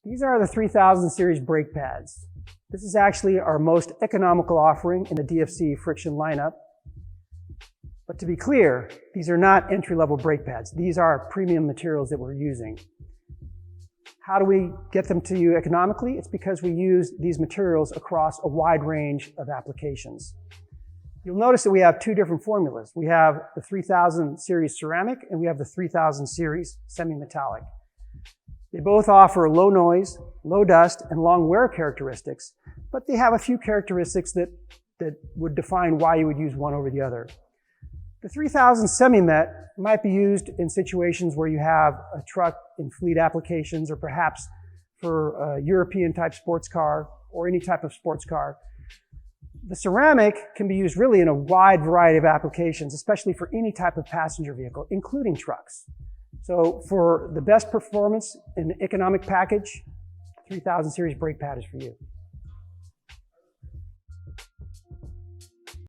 These are the 3000 series brake pads. This is actually our most economical offering in the DFC friction lineup. But to be clear, these are not entry-level brake pads. These are premium materials that we're using. How do we get them to you economically? It's because we use these materials across a wide range of applications. You'll notice that we have two different formulas. We have the 3000 series ceramic and we have the 3000 series semi-metallic. They both offer low noise, low dust, and long wear characteristics, but they have a few characteristics that would define why you would use one over the other. The 3000 semi-met might be used in situations where you have a truck in fleet applications or perhaps for a European type sports car or any type of sports car. The ceramic can be used really in a wide variety of applications, especially for any type of passenger vehicle, including trucks. So for the best performance in the economic package, 3000 series brake pad is for you.